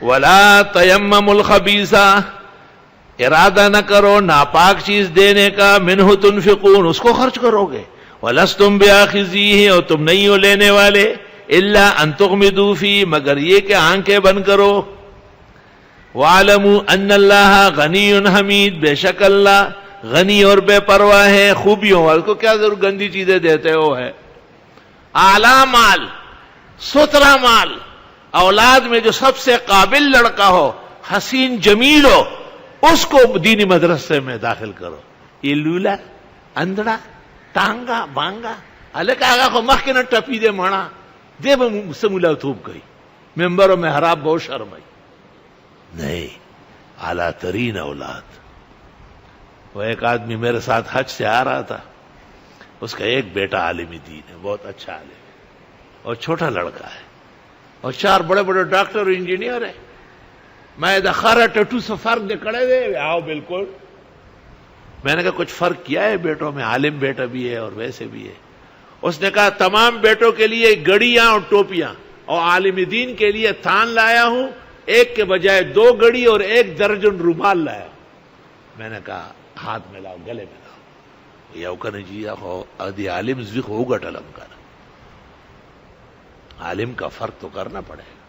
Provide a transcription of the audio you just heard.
ولا تیمموا الخبیث، ارادہ نہ کرو ناپاک چیز دینے کا، منہ تنفقون، اس کو خرچ کرو گے، ولستم بآخذیہ، اور تم نہیں ہو لینے والے، الا ان تغمضوا فیہ، مگر یہ کہ آنکھیں بند کرو، وَاعْلَمُوا أَنَّ اللَّهَ غَنِيٌّ حَمِيدٌ، بے شک اللہ غنی اور بے پرواہ ہے خوبیوں والے، کو کیا ضرور گندی چیزیں دیتے ہو ہے، اعلیٰ مال، سترا مال، اولاد میں جو سب سے قابل لڑکا ہو، حسین جمیل ہو، اس کو دینی مدرسے میں داخل کرو. یہ لولا اندڑا ٹانگا بانگا الک آگا کو مخ کے نہ ٹپی دے مانا دے سمولا تھوپ گئی ممبروں میں حراب بہت شرم آئی. نہیں، اعلیٰ ترین اولاد. وہ ایک آدمی میرے ساتھ حج سے آ رہا تھا، اس کا ایک بیٹا عالم دین ہے، بہت اچھا عالم ہے، اور چھوٹا لڑکا ہے، اور 4 بڑے بڑے ڈاکٹر اور انجینئر ہیں. میں دخارا ٹٹو سے فرق دے کڑے دے آؤ بالکل. میں نے کہا کچھ فرق کیا ہے بیٹوں میں؟ عالم بیٹا بھی ہے اور ویسے بھی ہے. اس نے کہا تمام بیٹوں کے لیے گڑیاں اور ٹوپیاں، اور عالم دین کے لیے تھان لایا ہوں، ایک کے بجائے 2 گڑی اور 1 درجن رومال لایا. میں نے کہا ہاتھ میں لاؤ، گلے میں لاؤ. یا کہنے جی ادی عالم زوی ہوگا ٹلم کر، عالم کا فرق تو کرنا پڑے گا.